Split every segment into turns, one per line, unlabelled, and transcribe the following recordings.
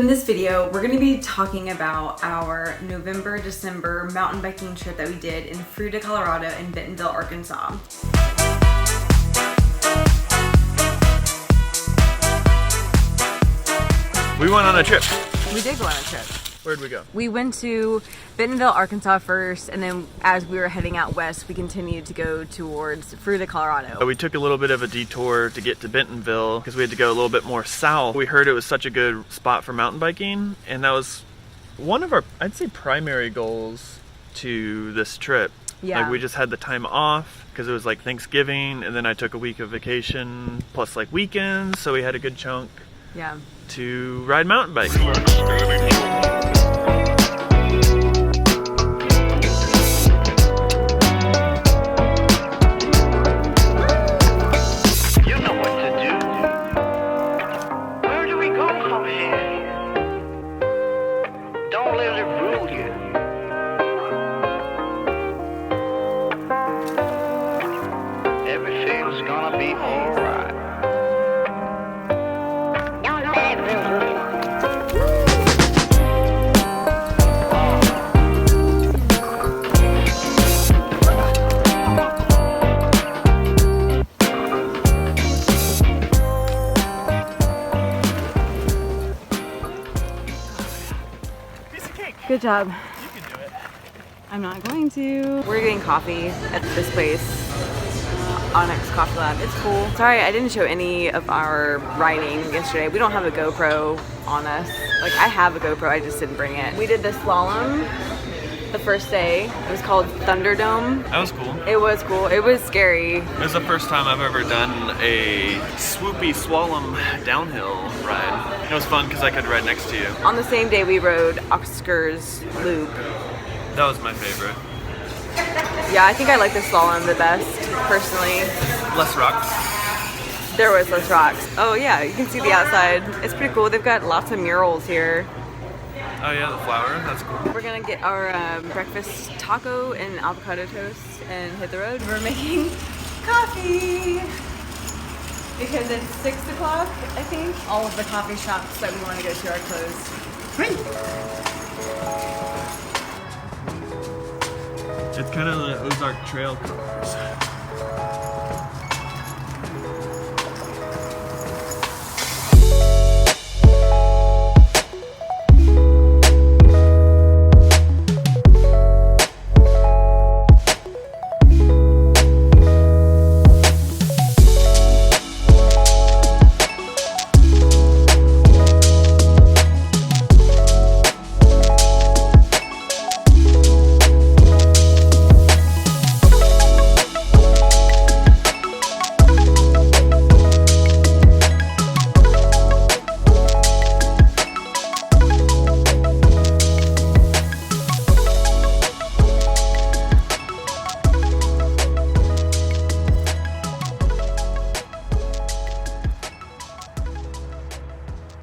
In this video, we're gonna be talking about our November-December mountain biking trip that we did in Fruita, Colorado and Bentonville, Arkansas.
We went on a trip.
We did go on a trip.
Where'd we go?
We went to Bentonville, Arkansas first, and then as we were heading out west, we continued to go towards Fruita, Colorado.
We took a little bit of a detour to get to Bentonville because we had to go a little bit more south. We heard it was such a good spot for mountain biking, and that was one of our, I'd say, primary goals to this trip.
Yeah.
Like, we just had the time off because it was like Thanksgiving, and then I took a week of vacation plus like weekends, so we had a good chunk to ride mountain bikes.
Good job.
You can do it.
I'm not going to. We're getting coffee at this place, Onyx Coffee Lab. It's cool. Sorry, I didn't show any of our riding yesterday. We don't have a GoPro on us. Like, I have a GoPro, I just didn't bring it. We did the slalom the first day. It was called Thunderdome.
That was cool.
It was cool. It was scary.
It was the first time I've ever done a swoopy slalom downhill ride. It was fun because I could ride next to you.
On the same day, we rode Oscar's Loop.
That was my favorite.
Yeah, I think I like the slalom the best, personally.
Less rocks.
There was less rocks. Oh yeah, you can see the outside. It's pretty cool. They've got lots of murals here.
Oh yeah, the flower. That's cool.
We're gonna get our breakfast taco and avocado toast and hit the road. We're making coffee because it's 6 o'clock, I think. All of the coffee shops that we want to go to are closed.
It's kind of the Ozark Trail colors.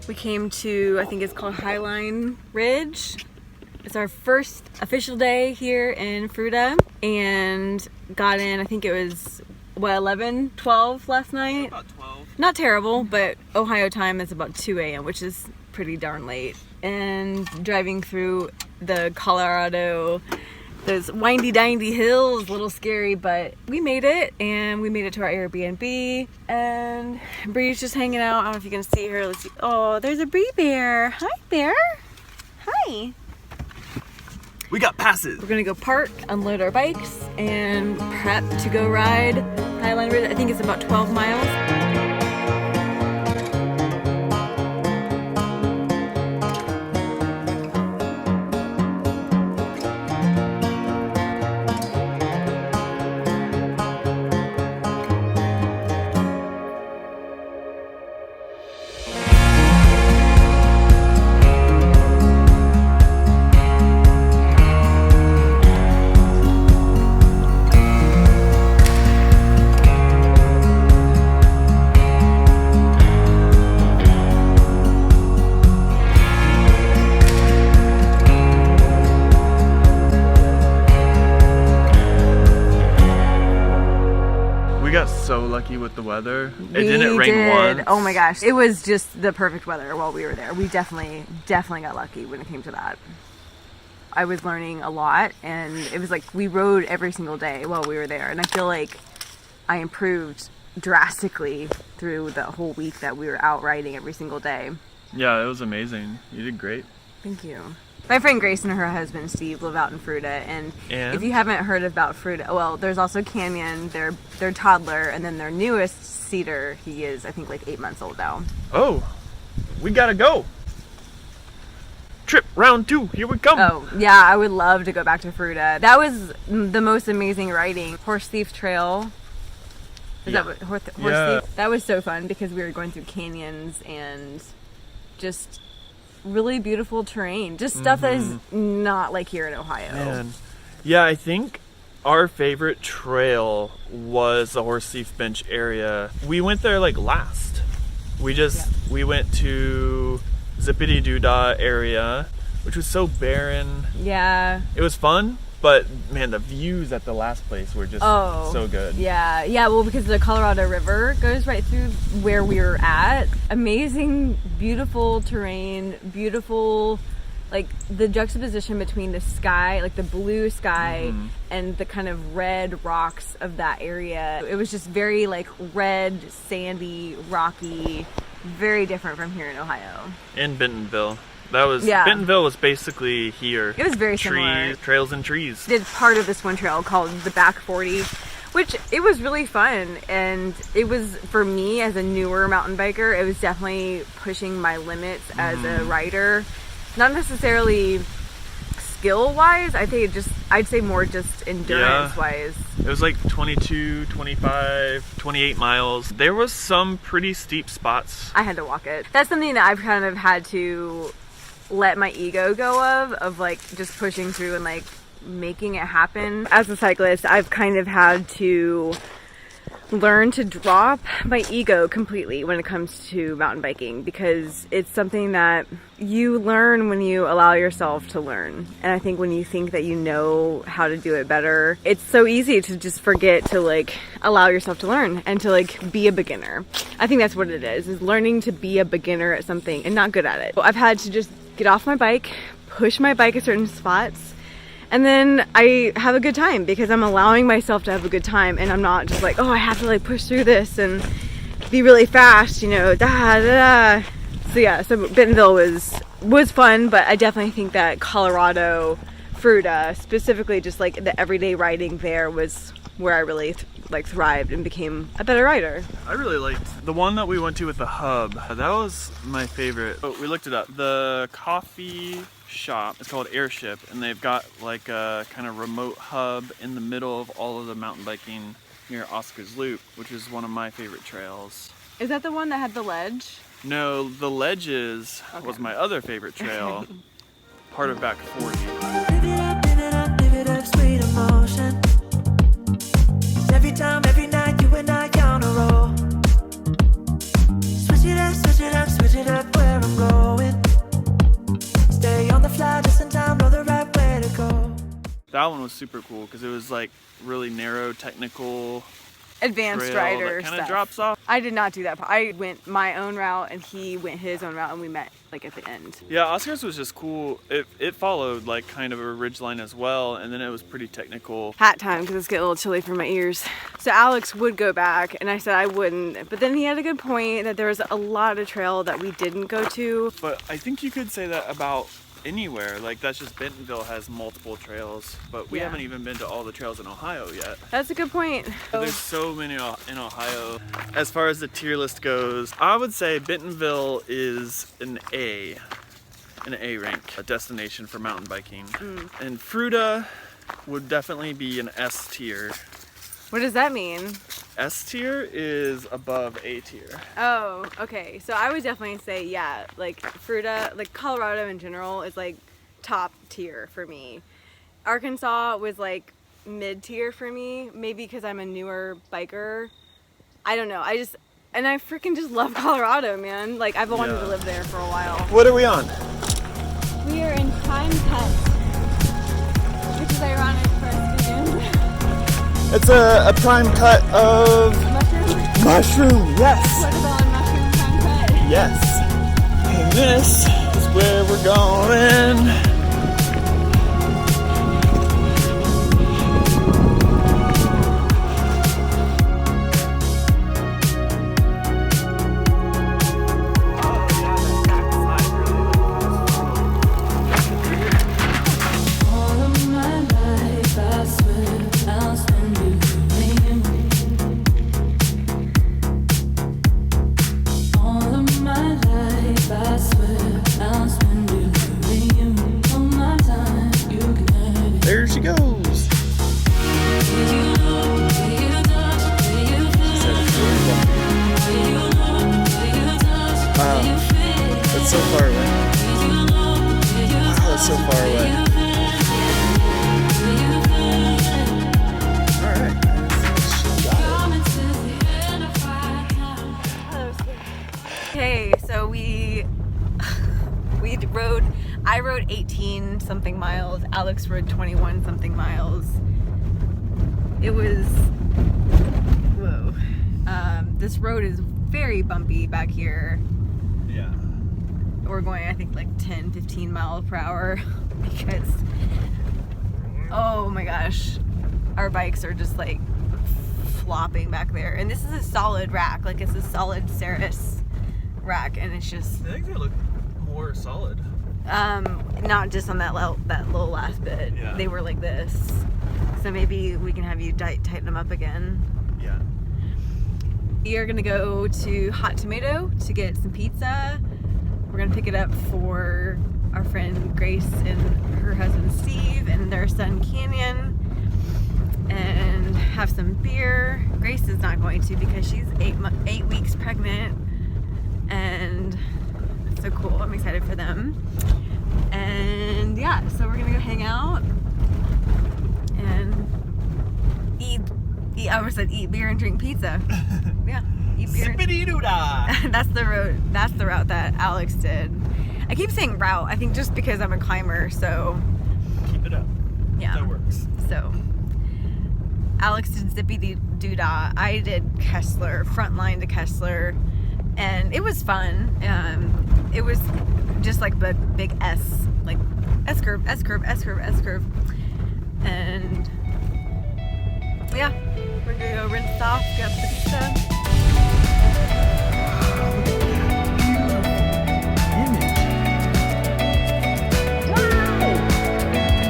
We came to, I think it's called Highline Ridge. It's our first official day here in Fruita, and got in, I think it was, what, 11, 12 last night?
About 12.
Not terrible, but Ohio time is about 2 a.m., which is pretty darn late. And driving through the Colorado, those windy-dindy hills, a little scary, but we made it, and we made it to our Airbnb, and Brie's just hanging out. I don't know if you can see her. Let's see. Oh, there's a Brie bear. Hi, bear. Hi.
We got passes.
We're gonna go park, unload our bikes, and prep to go ride Highline Ridge. I think it's about 12 miles.
so lucky with the weather. It
We
didn't rain
did.
once.
Oh my gosh, it was just the perfect weather while we were there. We definitely got lucky when it came to that. I was learning a lot, and it was like we rode every single day while we were there, and I feel like I improved drastically through the whole week that we were out riding every single day.
Yeah, it was amazing. You did great.
Thank you. My friend Grace and her husband Steve live out in Fruita, and if you haven't heard about Fruita, well, there's also Canyon, their toddler, and then their newest Cedar. He is, I think, like 8 months old now.
Oh, we gotta go. Trip round 2, here we come.
Oh, yeah, I would love to go back to Fruita. That was the most amazing riding. Horse Thief Trail. Is that what Horse Thief? That was so fun because we were going through canyons and just really beautiful terrain. Just stuff that is not like here in Ohio.
Man. Yeah, I think our favorite trail was the Horse Thief Bench area. We went there like last. We went to Zippity Doodah area, which was so barren.
Yeah.
It was fun, but man, the views at the last place were just so good.
Yeah, well, because the Colorado River goes right through where we were at. Amazing, beautiful terrain, beautiful, like the juxtaposition between the sky, like the blue sky, and the kind of red rocks of that area. It was just very like red, sandy, rocky, very different from here in Ohio.
In Bentonville. Bentonville was basically here.
It was very similar.
Trails and trees.
Did part of this one trail called the Back 40, which it was really fun, and it was, for me as a newer mountain biker, it was definitely pushing my limits as a rider. Not necessarily skill wise, I'd say more just endurance wise.
It was like 22, 25, 28 miles. There was some pretty steep spots.
I had to walk it. That's something that I've kind of had to let my ego go of like just pushing through and like making it happen. As a cyclist, I've kind of had to learn to drop my ego completely when it comes to mountain biking, because it's something that you learn when you allow yourself to learn. And I think when you think that you know how to do it better, it's so easy to just forget to like allow yourself to learn and to like be a beginner. I think that's what it is learning to be a beginner at something and not good at it. I've had to just get off my bike, push my bike at certain spots, and then I have a good time because I'm allowing myself to have a good time, and I'm not just like, oh, I have to like push through this and be really fast, you know, So Bentonville was fun, but I definitely think that Colorado, Fruita, specifically just like the everyday riding there was where I really thrived and became a better rider.
I really liked the one that we went to with the hub. That was my favorite. Oh, we looked it up. The coffee shop, it's called Airship, and they've got like a kind of remote hub in the middle of all of the mountain biking near Oscar's Loop, which is one of my favorite trails.
Is that the one that had the ledge?
No, the Ledges was my other favorite trail, part of Back 40.
Live it up, sweet emotion. Every time, every night, you and I on a roll. Switch it up where I'm going. Stay on the fly just in time, know the right way to go.
That one was super cool because it was like really narrow, technical,
advanced rider
that kind of
stuff.
drops off.
I did not do that part. I went my own route and he went his own route, and we met like at the end.
Yeah, Oscar's was just cool. It followed like kind of a ridgeline as well, and then it was pretty technical.
Hat time, because it's getting a little chilly for my ears. So Alex would go back, and I said I wouldn't, but then he had a good point that there was a lot of trail that we didn't go to.
But I think you could say that about anywhere. Like, that's just Bentonville has multiple trails, but we haven't even been to all the trails in Ohio yet.
That's a good point.
There's so many in Ohio. As far as the tier list goes, I would say Bentonville is an A rank, a destination for mountain biking. And Fruita would definitely be an S tier.
What does that mean?
S tier is above A tier.
Oh, okay. So I would definitely say, yeah, like Fruita, like Colorado in general is like top tier for me. Arkansas was like mid tier for me, maybe because I'm a newer biker. I don't know. I freaking just love Colorado, man. Like, I've wanted to live there for a while.
What are we on?
We are in Prime Cut, which is ironic for us vegans.
It's a prime cut of Mushroom, yes!
Watermelon mushroom tongue cut.
Yes. And this is where we're going.
All of my life, I swear I'll spend it with you. All of my life, I swear I'll spend it with you. All my time, you can have it.
There she goes.
Where you look, where you touch, where you feel. Where you look, where you touch, where you feel.
That's so far away.
Where you look, where you
Wow, that's so far away. Alright.
Okay, so I rode 18 something miles, Alex rode 21 something miles. It was, whoa. This road is very bumpy back here.
Yeah.
We're going, I think, like 10, 15 miles per hour because, oh my gosh, our bikes are just like flopping back there. And this is a solid rack, like it's a solid Ceres rack, and it's just
I think they look more solid.
not just on that little last bit.
Yeah.
They were like this. So maybe we can have you tighten them up again.
Yeah.
We are gonna go to Hot Tomato to get some pizza. We're gonna pick it up for our friend Grace and her husband Steve and their son Canyon, and have some beer. Grace is not going to because she's 8 weeks pregnant, and it's so cool. I'm excited for them. And yeah, so we're gonna go hang out and eat. I almost said eat beer and drink pizza. Yeah, eat beer.
Zippity-doo-dah.
That's the road. That's the route that Alex did. I keep saying route. I think just because I'm a climber, so
Keep it up.
yeah.
That works.
So Alex did Zippity-doo-dah. I did Kessler, front line to Kessler, and it was fun. It was just like the big S, like S curve, S curve, S curve, S curve, and yeah, we're gonna go rinse off, get the pizza.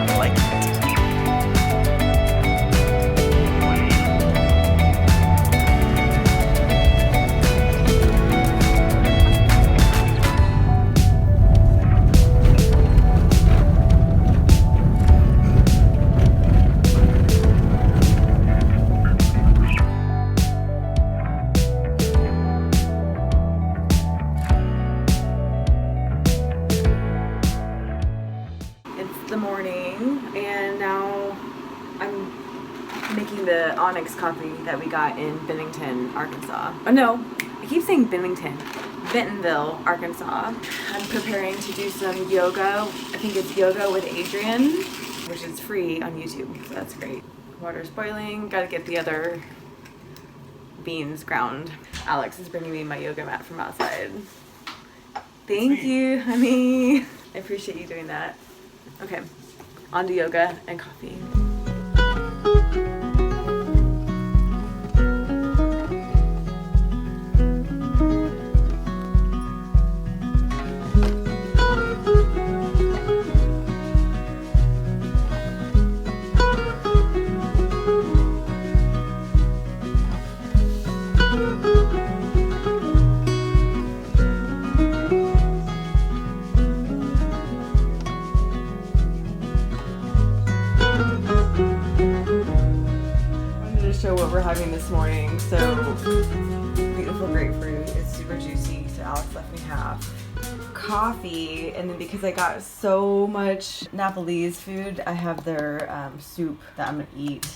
I like it.
It's the morning, and now I'm making the Onyx coffee that we got in Bennington, Arkansas. Oh no, I keep saying Bennington. Bentonville, Arkansas. I'm preparing to do some yoga. I think it's Yoga with Adrian, which is free on YouTube, so that's great. Water's boiling, gotta get the other beans ground. Alex is bringing me my yoga mat from outside. Thank you, honey. I appreciate you doing that. Okay, on to yoga and coffee. Show what we're having this morning. So beautiful grapefruit, it's super juicy, so Alex left me half. Coffee, and then because I got so much Nepalese food, I have their soup that I'm gonna eat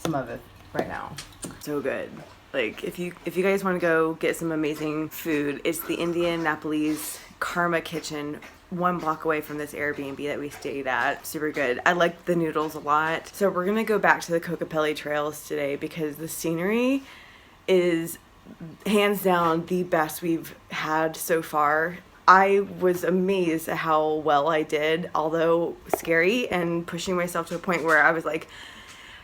some of it right now. So good. Like if you guys want to go get some amazing food, it's the Indian Nepalese Karma Kitchen, 1 block away from this Airbnb that we stayed at. Super good. I liked the noodles a lot. So we're gonna go back to the Kokopelli trails today because the scenery is hands down the best we've had so far. I was amazed at how well I did, although scary and pushing myself to a point where I was like,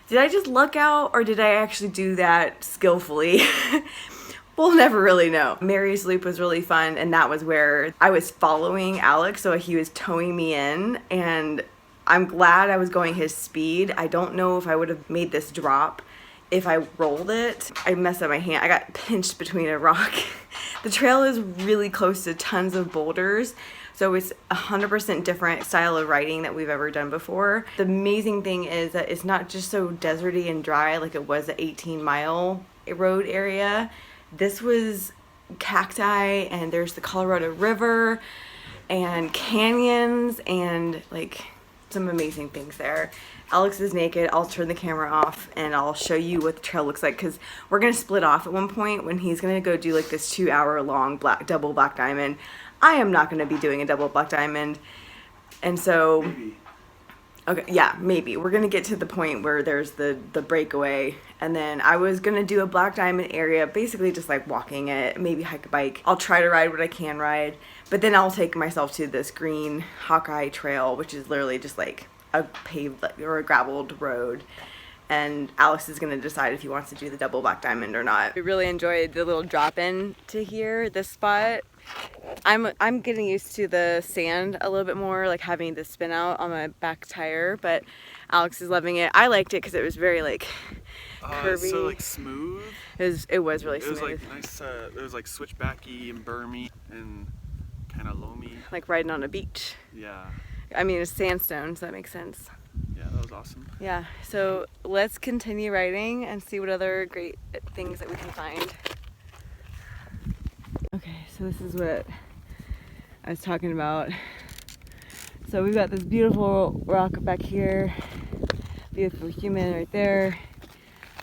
did I just luck out or did I actually do that skillfully? We'll never really know. Mary's Loop was really fun, and that was where I was following Alex, so he was towing me in, and I'm glad I was going his speed. I don't know if I would have made this drop if I rolled it. I messed up my hand. I got pinched between a rock. The trail is really close to tons of boulders, so it's 100% different style of riding that we've ever done before. The amazing thing is that it's not just so deserty and dry like it was the 18-mile road area. This was cacti, and there's the Colorado River and canyons and like some amazing things there. Alex is naked. I'll turn the camera off and I'll show you what the trail looks like, because we're gonna split off at one point when he's gonna go do like this 2-hour long double black diamond. I am not gonna be doing a double black diamond, and so
Maybe.
okay, yeah, maybe we're gonna get to the point where there's the breakaway, and then I was gonna do a black diamond area, basically just like walking it, maybe hike a bike. I'll try to ride what I can ride, but then I'll take myself to this green Hawkeye Trail, which is literally just like a paved or a graveled road, and Alex is gonna decide if he wants to do the double black diamond or not. We really enjoyed the little drop in to here, this spot. I'm getting used to the sand a little bit more, like having the spin out on my back tire, but Alex is loving it. I liked it because it was very like curvy.
So like smooth.
It was really
It was
smooth.
like nice. It was like switchbacky and bermy and kind of loamy.
Like riding on a beach.
Yeah.
I mean, it's sandstone, so that makes sense.
Yeah, that was awesome.
Yeah, so let's continue riding and see what other great things that we can find. Okay, so this is what I was talking about. So we've got this beautiful rock back here, beautiful human right there,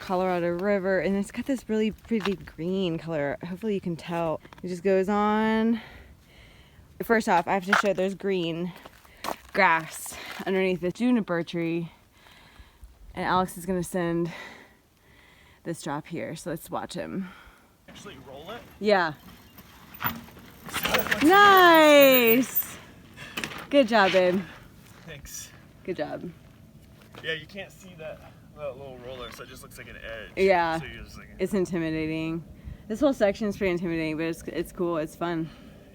Colorado River, and it's got this really pretty green color. Hopefully you can tell. It just goes on. First off, I have to show there's green grass underneath the juniper tree, and Alex is gonna send this drop here, so let's watch him.
Actually, roll it.
Yeah. Nice! Good job, babe.
Thanks.
Good job.
Yeah, you can't see that little roller, so it just looks like an edge.
Yeah.
So you're just like,
It's intimidating. This whole section is pretty intimidating, but it's cool, it's fun.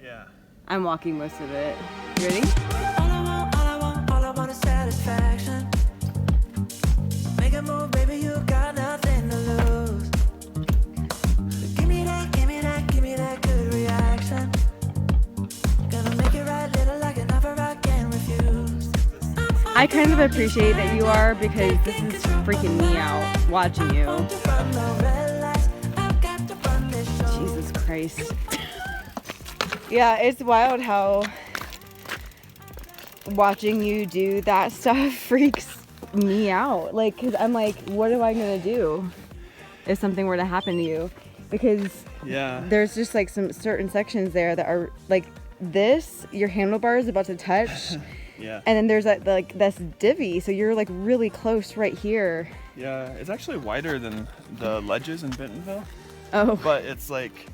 yeah.
I'm walking most of it. You ready?
All I want is satisfaction. Make a move, baby, you got nothing to lose. Give me that good reaction. Gonna make it right, little like an offer I can refuse.
I kind of appreciate that you are, because this is freaking me out watching you. Jesus Christ. Yeah, it's wild how watching you do that stuff freaks me out. Like, cause I'm like, what am I gonna do if something were to happen to you? Because
Yeah.
there's just like some certain sections there that are like this, your handlebar is about to touch.
Yeah.
And then there's that like this divvy, so you're like really close right here.
Yeah, it's actually wider than the ledges in Bentonville,
Oh,
but it's like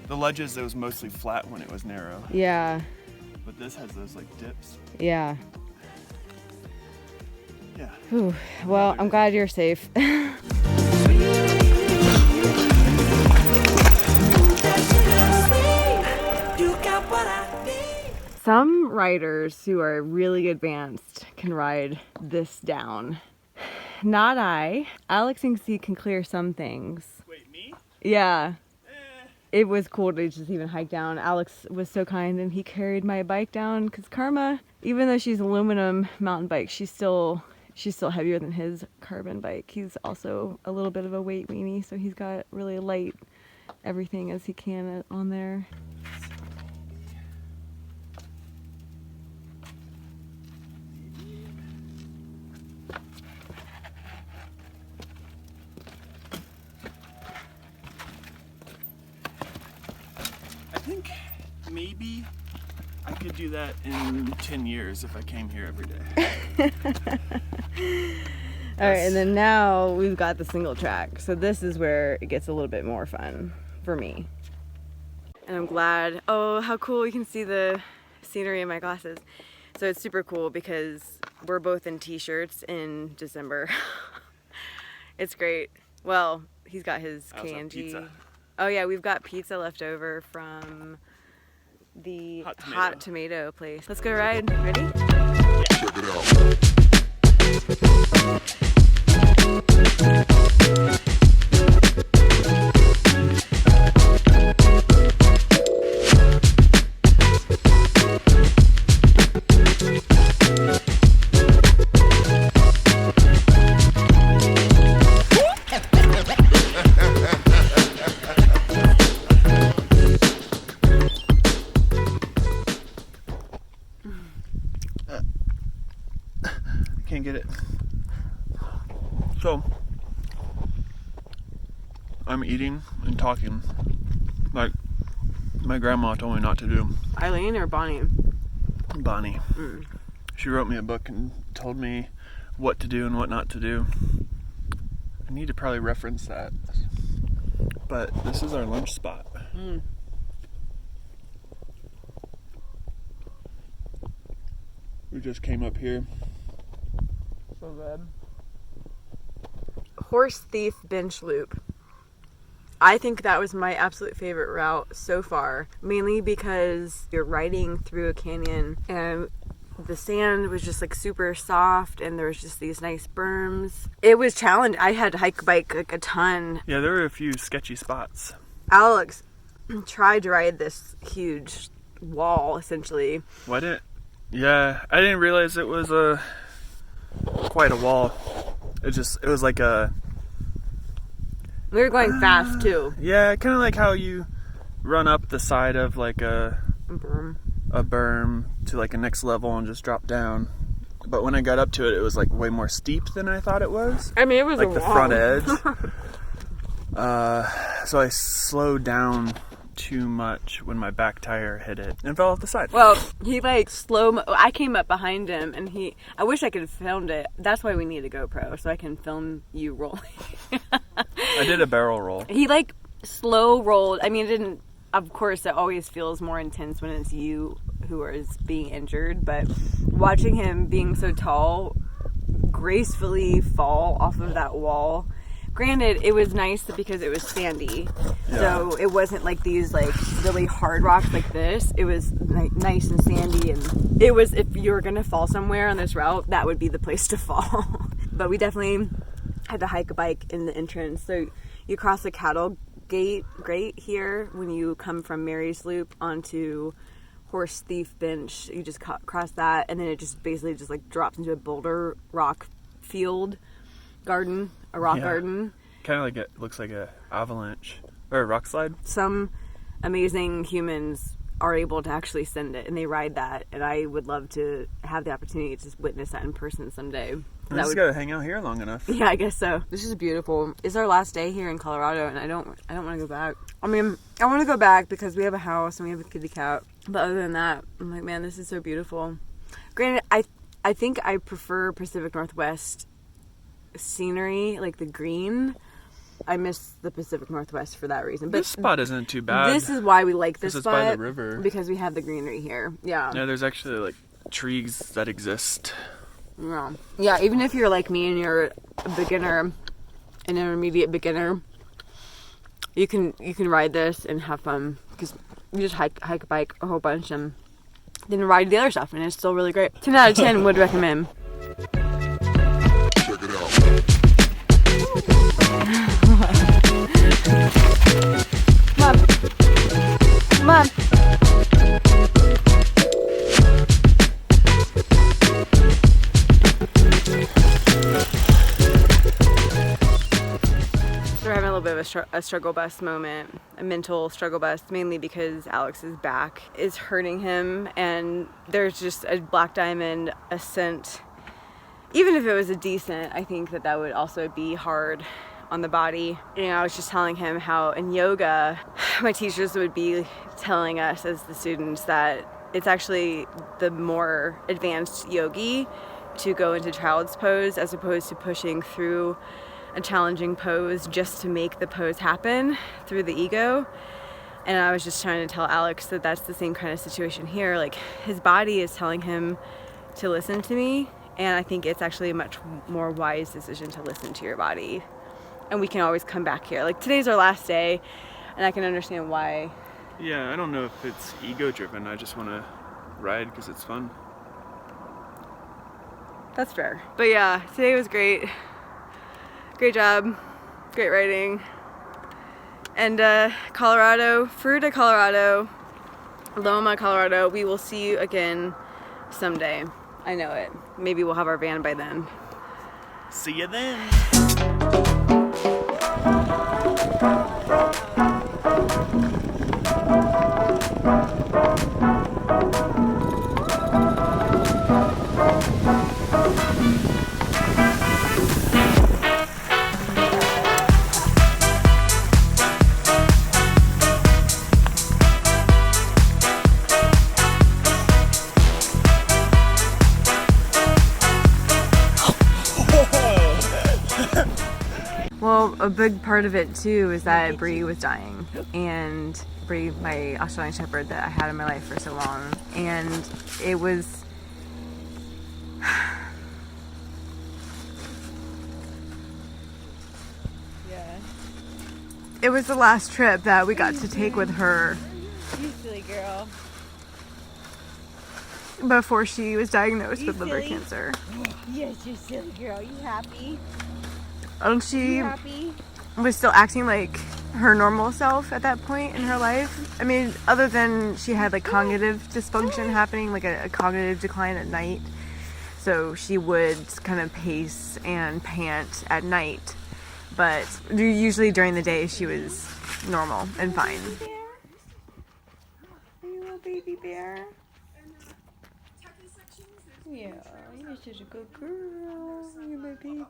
the ledges, it was mostly flat when it was narrow,
yeah,
but this has those like dips.
yeah.
Yeah.
Whew. Well, I'm glad you're safe. Some riders who are really advanced can ride this down. Not I. Alex thinks he can clear some things.
Wait, me?
Yeah. It was cool to just even hike down. Alex was so kind and he carried my bike down, because Karma, even though she's aluminum mountain bike, she's still heavier than his carbon bike. He's also a little bit of a weight weenie, so he's got really light everything as he can on there.
I think maybe I could do that in 10 years if I came here every day.
All right, and then now we've got the single track. So this is where it gets a little bit more fun. for me. And I'm glad, oh, how cool you can see the scenery in my glasses. So it's super cool because we're both in t-shirts in December. It's great. Well, he's got his K&G. Oh yeah, we've got pizza left over from the hot tomato place. Let's go ride. Ready?
Check it out.
Can't get it. So I'm eating and talking like my grandma told me not to do.
Eileen or Bonnie?
Bonnie. She wrote me a book and told me what to do and what not to do. I need to probably reference that. But this is our lunch spot. We just came up here. So good.
Horse Thief Bench Loop. I think that was my absolute favorite route so far, mainly because you're riding through a canyon and the sand was just like super soft and there was just these nice berms. It was challenging. I had to hike bike like a ton.
Yeah, there were a few sketchy spots.
Alex tried to ride this huge wall essentially.
Yeah, I didn't realize it was quite a wall. It was like a...
We were going fast too.
Yeah, kind of like how you run up the side of like a berm to like a next level and just drop down. But when I got up to it, it was like way more steep than I thought it was.
I mean, it was
like
a
the
wall.
front edge. So I slowed down too much when my back tire hit it and fell off the side.
Well, he like I came up behind him and I wish I could have filmed it. That's why we need a GoPro, so I can film you rolling.
I did a barrel roll.
He like slow rolled. I mean, it didn't, of course, it always feels more intense when it's you who is being injured, but watching him being so tall, gracefully fall off of that wall. Granted, it was nice because it was sandy, so it wasn't like these like really hard rocks like this. It was nice and sandy, and it was, if you were gonna fall somewhere on this route, that would be the place to fall. But we definitely had to hike a bike in the entrance. So you cross the cattle gate here when you come from Mary's Loop onto Horse Thief Bench. You just cross that, and then it just basically just like drops into a boulder rock field garden. A rock garden.
Kind of like it looks like a avalanche or a rock slide.
Some amazing humans are able to actually send it, and they ride that. And I would love to have the opportunity to just witness that in person someday.
I just gotta hang out here long enough.
Yeah, I guess so. This is beautiful. It's our last day here in Colorado, and I don't want to go back. I mean, I want to go back because we have a house and we have a kitty cat. But other than that, I'm like, man, this is so beautiful. Granted, I think I prefer Pacific Northwest scenery, like the green. I miss the Pacific Northwest for that reason. But
this spot isn't too bad.
This is why we like this
spot.
spot.
It's by the river.
Because we have the greenery here. Yeah.
Yeah, there's actually like trees that exist.
Yeah. Yeah, even if you're like me and you're a beginner, an intermediate beginner, you can ride this and have fun because you just hike a bike a whole bunch and then ride the other stuff, and it's still really great. 10 out of 10 would recommend.
Check it out.
Come on. We're having a little bit of a struggle bus moment, a mental struggle bus, mainly because Alex's back is hurting him, and there's just a black diamond ascent. Even if it was a decent, I think that would also be hard on the body. You know, I was just telling him how in yoga, my teachers would be telling us as the students that it's actually the more advanced yogi to go into child's pose as opposed to pushing through a challenging pose just to make the pose happen through the ego. And I was just trying to tell Alex that that's the same kind of situation here. Like, his body is telling him to listen to me, and I think it's actually a much more wise decision to listen to your body. And we can always come back here. Like, today's our last day, and I can understand why.
Yeah, I don't know if it's ego driven. I just want to ride because it's fun.
That's fair. But yeah, today was great. Great job. Great riding. And Colorado, Fruita, Colorado, Loma, Colorado, we will see you again someday. I know it. Maybe we'll have our van by then.
See you then.
Well, a big part of it too is that Brie was dying, and Brie, my Australian Shepherd that I had in my life for so long, and it was it was the last trip that we got to take with her.
You silly girl.
Before she was diagnosed with liver cancer.
Yes, you silly girl. You happy?
And she
You happy?
was still acting like her normal self at that point in her life. I mean, other than she had like cognitive dysfunction happening, like a cognitive decline at night. So she would kind of pace and pant at night. But usually during the day she was normal and fine.
Are you a little baby bear? Yeah, you're such a good girl. You're my baby.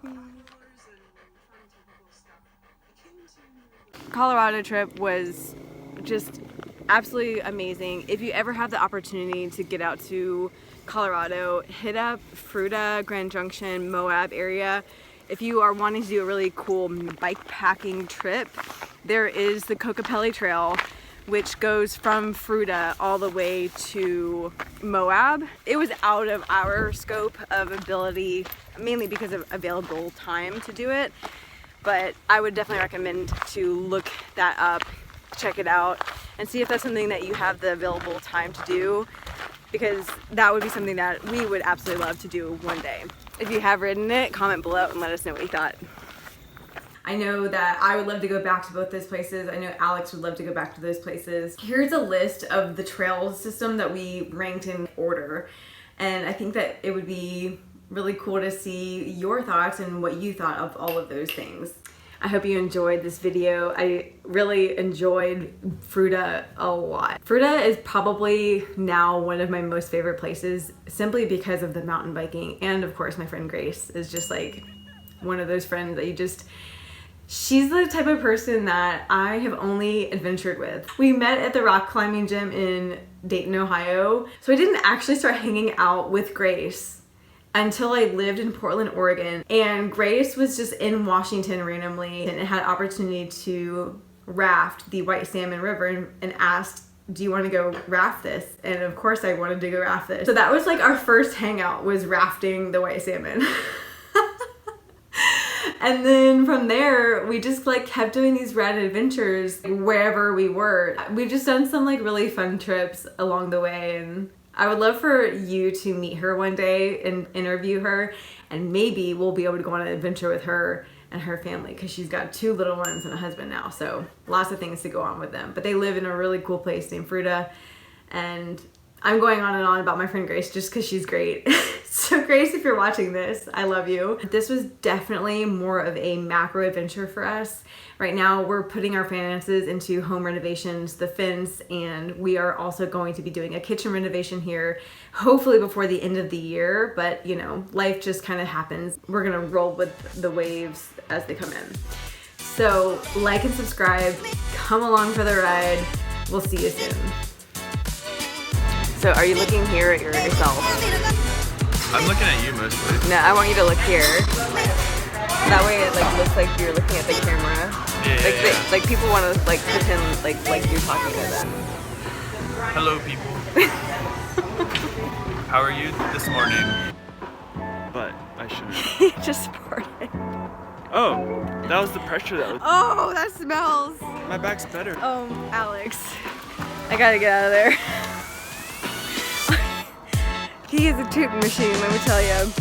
Colorado trip was just absolutely amazing. If you ever have the opportunity to get out to Colorado, hit up Fruita, Grand Junction, Moab area. If you are wanting to do a really cool bike packing trip, there is the Kokopelli Trail, which goes from Fruita all the way to Moab. It was out of our scope of ability, mainly because of available time to do it. But I would definitely recommend to look that up, check it out, and see if that's something that you have the available time to do, because that would be something that we would absolutely love to do one day. If you have ridden it, comment below and let us know what you thought. I know that I would love to go back to both those places. I know Alex would love to go back to those places. Here's a list of the trail system that we ranked in order, and I think that it would be really cool to see your thoughts and what you thought of all of those things. I hope you enjoyed this video. I really enjoyed Fruita a lot. Fruita is probably now one of my most favorite places, simply because of the mountain biking, and of course my friend Grace is just like one of those friends that you just, she's the type of person that I have only adventured with. We met at the rock climbing gym in Dayton, Ohio, so I didn't actually start hanging out with Grace until I lived in Portland, Oregon, and Grace was just in Washington randomly and had opportunity to raft the White Salmon River and asked, do you want to go raft this? And of course I wanted to go raft this. So that was like our first hangout, was rafting the White Salmon. And then from there, we just like kept doing these rad adventures wherever we were. We've just done some like really fun trips along the way, and I would love for you to meet her one day and interview her, and maybe we'll be able to go on an adventure with her and her family, because she's got 2 little ones and a husband now, so lots of things to go on with them. But they live in a really cool place named Fruita, and I'm going on and on about my friend Grace just because she's great. So Grace, if you're watching this, I love you. This was definitely more of a macro adventure for us. Right now we're putting our finances into home renovations, the fence, and we are also going to be doing a kitchen renovation here, hopefully before the end of the year, but you know, life just kind of happens. We're gonna roll with the waves as they come in. So like and subscribe, come along for the ride. We'll see you soon. So are you looking here at yourself?
I'm looking at you mostly.
No, I want you to look here. That way it like looks like you're looking at the camera.
Yeah.
Like people want to like pretend like you're talking to them.
Hello, people. How are you this morning?
But I shouldn't.
He just farted.
Oh, that was the pressure that was.
Oh, that smells.
My back's better.
Alex, I gotta get out of there. He is a toot machine, let me tell you.